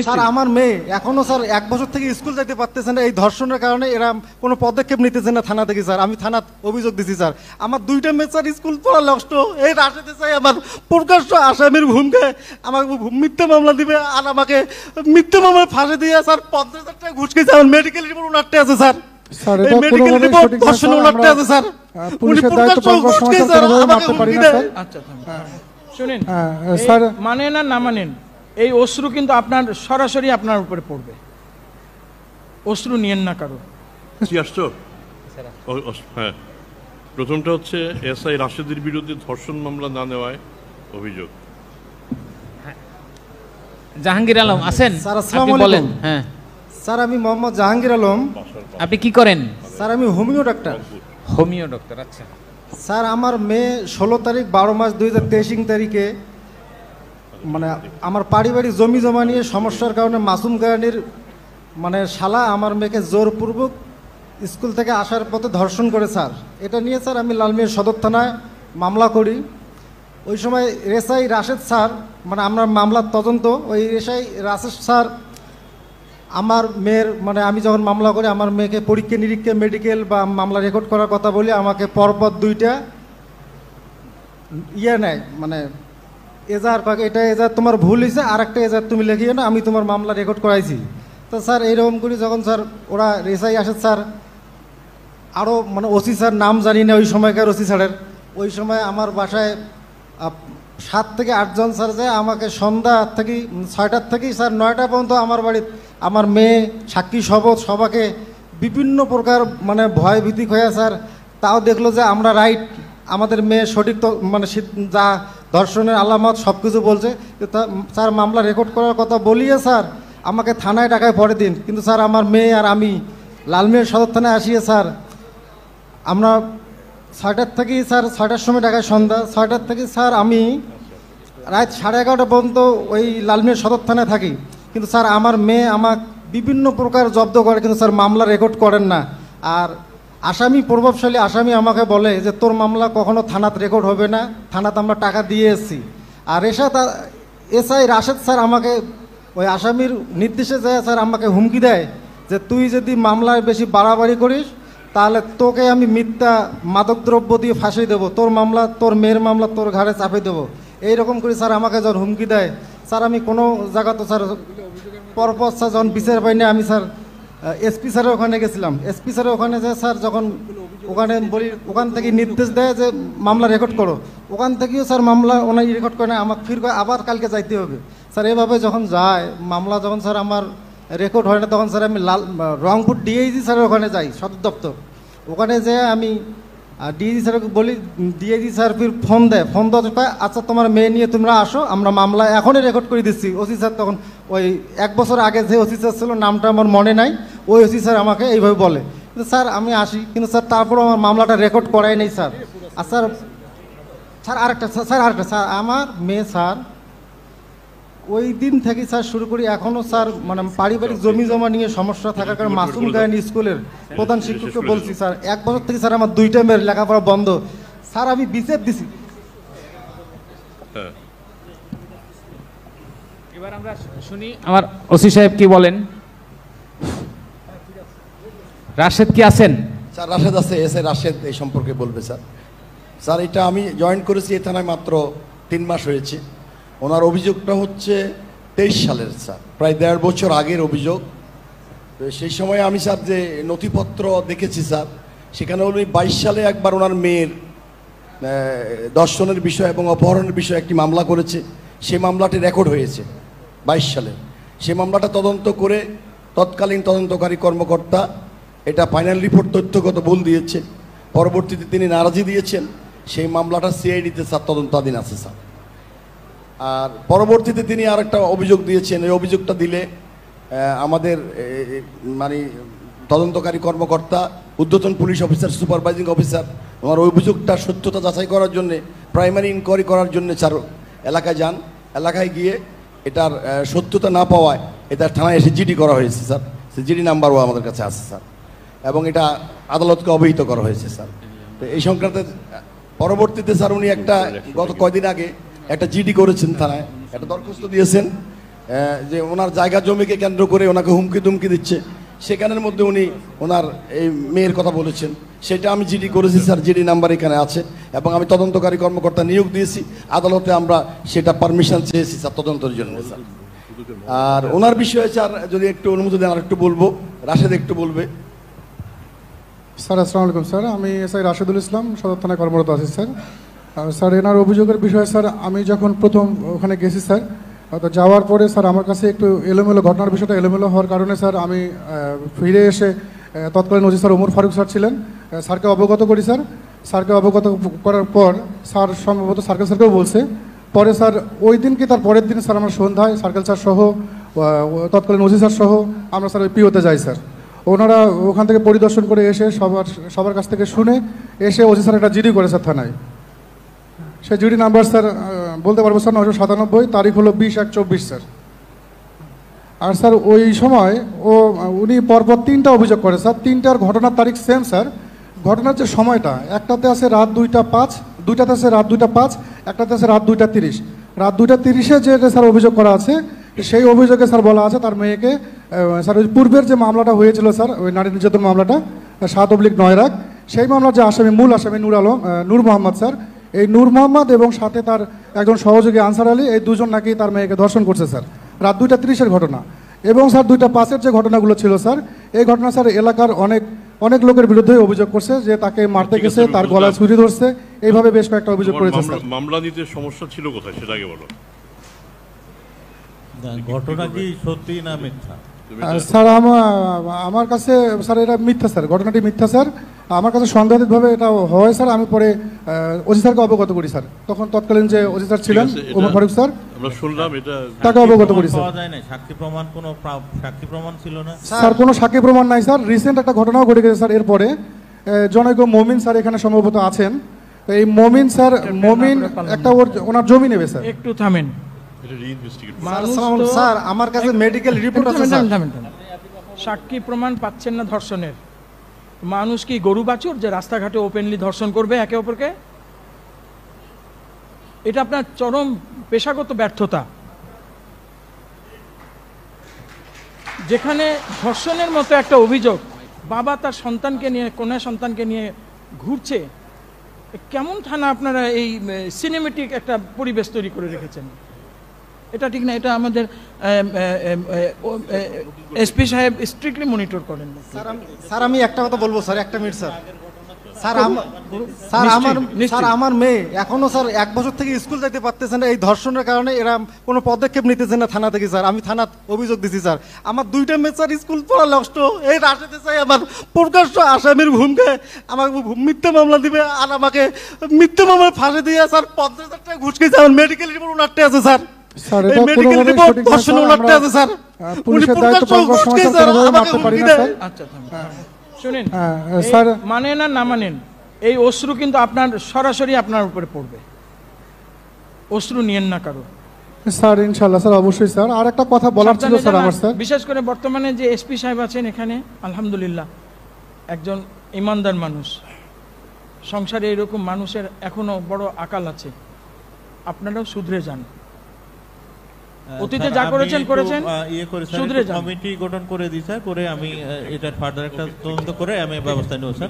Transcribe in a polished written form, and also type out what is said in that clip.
Sir আমার মেয়ে এখনো স্যার 1 বছর থেকে স্কুল যাইতে পারতেছে না, এই ধর্ষণের কারণে এরা কোনো পদক্ষেপ নিতেছে না থানা থেকে। স্যার আমি থানা অভিযোগ দিছি স্যার, আমার 2টা মেয়ে স্যার স্কুল পড়া নষ্ট। এই রাশেদে চাই আমার প্রকাশ্য আসামির ভূমিকায় আমাকে মিথ্যা মামলা দিবে, আর আমাকে মিথ্যা মামলায় ফাঁসি দিয়ে স্যার 50,000 টাকা ঘুষ খেয়েছে। আমার মেডিকেল রিপোর্ট ওনারটা আছে স্যার, স্যার এই এটা মেডিকেল কোনোভাবেই রিপোর্ট সঠিক না ধর্ষণ স্যার, ওনারটা আমরা আছে স্যার। উনি পুলিশের দায়িত্ব প্রকাশ্য পালবার ঘুষ সময় খেয়েছে স্যার স্যার, কোনোভাবেই আমাকে মারতে পারি হুমকি না দেয়। স্যার। আচ্ছা শুনেন, হ্যাঁ, স্যার মানেন আর না মানেন, এই অশ্রু কিন্তু আপনার সরাসরি আপনার উপরে পড়বে। অশ্রু নিয়েন না কারো। আসছো? হ্যাঁ, প্রথমটা হচ্ছে এসআই রাশেদের বিরুদ্ধে ধর্ষণ মামলা না নেওয়ায় অভিযোগ। জাহাঙ্গীর আলম আছেন? স্যার আসসালামু আপনি বলেন। আলাইকুম। হ্যাঁ, স্যার আমি মোহাম্মদ জাহাঙ্গীর আলম। আপনি কি করেন? স্যার আমি হোমিও ডাক্তার। Homeo doctor. আচ্ছা স্যার আমার মেয়ে 16 তারিখ 12 মাস 2023 তারিখে মানে আমার পারিবারিক জমি জমা নিয়ে সমস্যার কারণে মাসুম গায়ানির মানে শালা আমার মেয়েকে জোরপূর্বক স্কুল থেকে আসার পথে ধর্ষণ করে স্যার। এটা নিয়ে স্যার আমি লালমিয়া সদর থানায় মামলা করি। ওই সময় রেসাই রাশেদ স্যার মানে আমরা মামলার তদন্ত, ওই রেসাই রাশেদ স্যার আমার মেয়ের মানে আমি যখন মামলা করি আমার মেয়েকে পরীক্ষা নিরীক্ষা মেডিকেল বা মামলা রেকর্ড করার কথা বলি আমাকে পরপর 2টা নেয় মানে এজার পাকে, এটা এজার তোমার ভুল হয়েছে, আর একটা এজার তুমি লিখিয়ে না, আমি তোমার মামলা রেকর্ড করাইছি। তো স্যার এইরকম করি যখন স্যার ওরা রেসাই আসে স্যার, আরও মানে ওসি স্যার নাম জানি না ওই সময়কার ওসি স্যারের, ওই সময় আমার বাসায় 7 থেকে 8 জন স্যার যায়, আমাকে সন্ধ্যা থেকে 6টার থেকেই স্যার 9টা পর্যন্ত আমার বাড়িতে আমার মেয়ে সাক্ষী শপথ সবাকে বিভিন্ন প্রকার মানে ভয় ভীতি হয়ে স্যার তাও দেখলো যে আমরা রাইট, আমাদের মেয়ে সঠিক মানে যা ধর্ষণের আলামত সব কিছু বলছে। স্যার মামলা রেকর্ড করার কথা বলিয়ে স্যার আমাকে থানায় ডাকায় পরের দিন, কিন্তু স্যার আমার মেয়ে আর আমি লালমিয়া সদর থানায় আসিয়ে স্যার আমরা 6টার থেকেই স্যার 6টার সময় ডাকায় সন্ধ্যা 6টার থেকে স্যার আমি রাত 11:30 পর্যন্ত ওই লালমিয়া সদর থানায় থাকি। কিন্তু স্যার আমার মেয়ে আমাকে বিভিন্ন প্রকার জব্দ করে, কিন্তু স্যার মামলা রেকর্ড করেন না। আর আসামি প্রভাবশালী আসামি আমাকে বলে যে তোর মামলা কখনো থানাতে রেকর্ড হবে না, থানাতে আমরা টাকা দিয়ে এসেছি। আর এসআই রাশেদ স্যার আমাকে ওই আসামির নির্দেশে যায় স্যার আমাকে হুমকি দেয় যে তুই যদি মামলায় বেশি বাড়াবাড়ি করিস তাহলে তোকে আমি মিথ্যা মাদকদ্রব্য দিয়ে ফাঁসি দেবো, তোর মামলা তোর মেয়ের মামলা তোর ঘাড়ে চাপে দেবো, এইরকম করে স্যার আমাকে যখন হুমকি দেয় স্যার আমি কোনো জায়গা তো স্যার পরপর স্যার যখন বিচার পাইনি আমি স্যার এসপি স্যারের ওখানে গেছিলাম। এসপি স্যারের ওখানে যে স্যার যখন ওখানে বলি ওখান থেকে নির্দেশ দেয় যে মামলা রেকর্ড করো, ওখান থেকেও স্যার মামলা ওনাই রেকর্ড করে না, আমাকে ফির আবার কালকে যাইতে হবে। স্যার এভাবে যখন যায় মামলা যখন স্যার আমার রেকর্ড হয় না তখন স্যার আমি রংপুর ডিআইজি স্যারের ওখানে যাই সদর দপ্তর, ওখানে যেয়ে আমি ডিআইজি স্যারকে বলি, ডিআইজি স্যার ফির ফোন দেয়, ফোন দেওয়ার আচ্ছা তোমার মেয়ে নিয়ে তোমরা আসো আমরা মামলা এখনই রেকর্ড করে দিচ্ছি। ওসি স্যার তখন ওই 1 বছর আগে যে ওসি স্যার ছিল নামটা আমার মনে নাই, ওই ওসি স্যার আমাকে এইভাবে বলে। কিন্তু স্যার আমি আসি, কিন্তু স্যার তারপরও আমার মামলাটা রেকর্ড করাই নেই স্যার। আর স্যার আরেকটা স্যার আমার মেয়ে স্যার ওই দিন থেকে স্যার শুরু করি এখনও স্যার মানে পারিবারিক জমি জমা নিয়ে সমস্যা থাকার কারণে মাসুম গায়ানি স্কুলের প্রধান শিক্ষককে বলছি স্যার 1 বছর থেকে স্যার আমার 2টা মেয়ের লেখাপড়া বন্ধ স্যার, আমি বিচার দিছি। এবার আমরা শুনি আমার ওসি সাহেব কি বলেন। রাশেদ কি আছেন? স্যার রাশেদ আছে, এসআই রাশেদ এই সম্পর্কে বলবে। স্যার স্যার এটা আমি জয়েন করেছি এই থানায় মাত্র 3 মাস হয়েছে। ওনার অভিযোগটা হচ্ছে 23 সালের স্যার, প্রায় 1.5 বছর আগের অভিযোগ। তো সেই সময় আমি স্যার যে নথিপত্র দেখেছি স্যার সেখানে উনি 22 সালে একবার ওনার মেয়ের ধর্ষণের বিষয় এবং অপহরণের বিষয়ে একটি মামলা করেছে, সেই মামলাটি রেকর্ড হয়েছে 22 সালে। সেই মামলাটা তদন্ত করে তৎকালীন তদন্তকারী কর্মকর্তা এটা ফাইনাল রিপোর্ট তথ্যগত ভুল দিয়েছে, পরবর্তীতে তিনি নারাজি দিয়েছেন, সেই মামলাটা সিআইডিতে স্যার তদন্তাধীন আছে স্যার। আর পরবর্তীতে তিনি আর একটা অভিযোগ দিয়েছেন, এই অভিযোগটা দিলে আমাদের মানে তদন্তকারী কর্মকর্তা ঊর্ধ্বতন পুলিশ অফিসার সুপারভাইজিং অফিসার ওনার অভিযোগটা সত্যতা যাচাই করার জন্য প্রাইমারি ইনকোয়ারি করার জন্য স্যার এলাকায় যান, এলাকায় গিয়ে এটার সত্যতা না পাওয়ায় এটা থানায় এসে জিডি করা হয়েছে স্যার, সে জিডি নাম্বারও আমাদের কাছে আছে স্যার, এবং এটা আদালতকে অবহিত করা হয়েছে স্যার। তো এই সংক্রান্তে পরবর্তীতে স্যার উনি একটা গত কয়দিন আগে একটা জিডি করেছেন থানায়, একটা দরখাস্ত দিয়েছেন। যে ওনার জায়গা জমিকে কেন্দ্র করে ওনাকে হুমকি দুমকি দিচ্ছে, সেখানের মধ্যে উনি ওনার এই মেয়ের কথা বলেছেন। সেটা আমি জিডি করেছি স্যার, জিডি নাম্বার এখানে আছে, এবং আমি তদন্তকারী কর্মকর্তা নিয়োগ দিয়েছি। আদালতে আমরা সেটা পারমিশন চেয়েছি স্যার তদন্তের জন্য স্যার। আর ওনার বিষয়ে স্যার যদি একটু অনুমতি দেন আর একটু বলবো, রাশেদ একটু বলবে। স্যার আসসালামু আলাইকুম স্যার, আমি এসআই রাশেদুল ইসলাম, সদর থানায় কর্মরত আছি স্যার। স্যার এনার অভিযোগের বিষয়ে স্যার আমি যখন প্রথম ওখানে গেছি স্যার, তো যাওয়ার পরে স্যার আমার কাছে একটু এলোমেলো, ঘটনার বিষয়টা এলোমেলো হওয়ার কারণে স্যার আমি ফিরে এসে তৎকালীন OC sir Omar Faruk sir ছিলেন, স্যারকে অবগত করি স্যার। স্যারকে অবগত করার পর স্যার সম্ভবত সার্কেল স্যারকেও বলছে। পরে স্যার ওই দিনকে তার পরের দিন স্যার আমরা সন্ধ্যায় সার্কেল স্যার সহ তৎকালীন ওসি স্যার সহ আমরা স্যার ওই পিওতে যাই স্যার। ওনারা ওখান থেকে পরিদর্শন করে এসে সবার কাছ থেকে শুনে এসে ওসি স্যার একটা জিডি করে স্যার থানায়। সে জিডি নাম্বার স্যার বলতে পারবো স্যার 997, তারিখ হলো 20/1/24 স্যার। আর স্যার ওই সময় উনি পরপর 3টা অভিযোগ করে স্যার, 3টার ঘটনার তারিখ সেম স্যার। ঘটনার যে সময়টা, একটাতে আছে রাত 2টা 5, দুইটাতে আছে রাত 2টা 5, একটাতে আছে রাত 2টা 30। রাত 2টা 30-এ যে স্যার অভিযোগ করা আছে, সেই অভিযোগে স্যার বলা আছে তার মেয়েকে স্যার ওই পূর্বের যে মামলাটা হয়েছিল স্যার, ওই নারী নির্যাতন মামলাটা 7/9 সেই মামলার যে আসামি, মূল আসামি নূর মোহাম্মদ স্যার, এই নূর মোহাম্মদ এবং সাথে তার একজন সহযোগী আনসার আলী, এই দুজন নাকি তার মেয়েকে ধর্ষণ করছে স্যার। রাত 2টা 30-এর ঘটনা। এবং স্যার 2টা 5-এর যে ঘটনাগুলো ছিল স্যার, এই ঘটনা স্যার এলাকার অনেক লোকের বিরুদ্ধে অভিযোগ করছে যে তাকে মারতে গেছে, তার গলায় ছুরি ধরছে, এইভাবে বেশ কয়েকটা অভিযোগ করেছে স্যার। মামলা নিতে সমস্যা ছিল কোথায় সেটা আগে বলো। ঘটনা কি সত্যি না মিথ্যা? স্যার আমার কাছে স্যার এটা মিথ্যা স্যার, ঘটনাটি মিথ্যা স্যার। আমার কাছে সন্দেহাতীতভাবে এটা হয় স্যার। আমি পরে ওসি স্যারকে অবগত করি স্যার, তখন তৎকালীন যে ওসি স্যার ছিলেন ওমর ফারুক স্যার, আমরা শুনলাম এটা তাকে অবগত করি স্যার। পাওয়া যায় না সাক্ষী প্রমাণ ছিল না স্যার, কোনো সাক্ষী প্রমাণ নাই স্যার। রিসেন্ট একটা ঘটনাও ঘটে গেছে স্যার। এরপরে জনৈক মমিন স্যার এখানে সম্ভবত আছেন। এই মমিন স্যার, একটা ওনার জমি নেবে স্যার। একটু থামেন। এটা রিইনভেস্টিগেট স্যার আমার কাছে মেডিকেল রিপোর্ট আছে স্যার। থামেন। সাক্ষী প্রমাণ পাচ্ছেন না ধর্ষণের। মানুষ কি গরু বাছুর যে রাস্তাঘাটে ওপেনলি ধর্ষণ করবে একে অপরকে? এটা আপনার চরম পেশাগত ব্যর্থতা। যেখানে ধর্ষণের মতো একটা অভিযোগ, বাবা তার সন্তানকে নিয়ে, কন্যা সন্তানকে নিয়ে ঘুরছে, কেমন থানা আপনারা এই সিনেমেটিক একটা পরিবেশ তৈরি করে রেখেছেন? এটা ঠিক না। এটা আমাদের এসপি সাহেব স্ট্রিক্টলি মনিটর করেন। স্যার আমি একটা কথা বলবো স্যার, 1 মিনিট স্যার। স্যার আমার মেয়ে এখনো স্যার 1 বছর থেকে স্কুল যেতে পারতেছে না এই ধর্ষণের কারণে। এরা কোনো পদক্ষেপ নিতেছে না থানা থেকে স্যার। আমি থানাত অভিযোগ দিছি স্যার। আমার 2টা মেয়ে স্যার স্কুল পড়া নষ্ট। এই রাশেদে চাই আমার প্রকাশ্য আসামির ভূমিকা, আমাকে মিথ্যা মামলা দিবে আর আমাকে মিথ্যা মামলা ফাঁসি দিয়ে স্যার 50,000 টাকা ঘুষ খেয়েছে। আমার মেডিকেল রিপোর্ট ওনারটা আছে স্যার। স্যার এটা কোনোভাবেই সঠিক না স্যার। আমরা পুলিশের দায়িত্ব পালন করার সময় স্যার কোনোভাবে মারতে পারি না স্যার। আচ্ছা শুনেন স্যার, মানেন আর না মানেন, এই অশ্রু কিন্তু আপনার সরাসরি আপনার উপরে পড়বে। অশ্রু নিয়েন না কারো স্যার। ইনশাআল্লাহ স্যার, অবশ্যই স্যার। আর একটা কথা বলার ছিল স্যার আমার স্যার। বিশেষ করে বর্তমানে যে এসপি সাহেব আছেন এখানে, আলহামদুলিল্লাহ একজন ইমানদার মানুষ। সংসারে এরকম মানুষের এখনো বড় আকাল আছে। আপনারাও শুধরে যান। অতীতে যা করেছেন শুধরে যান। কমিটি গঠন করে দিই স্যার, করে আমি এটার ফার্দার একটা তদন্ত করে আমি ব্যবস্থা নেব স্যার।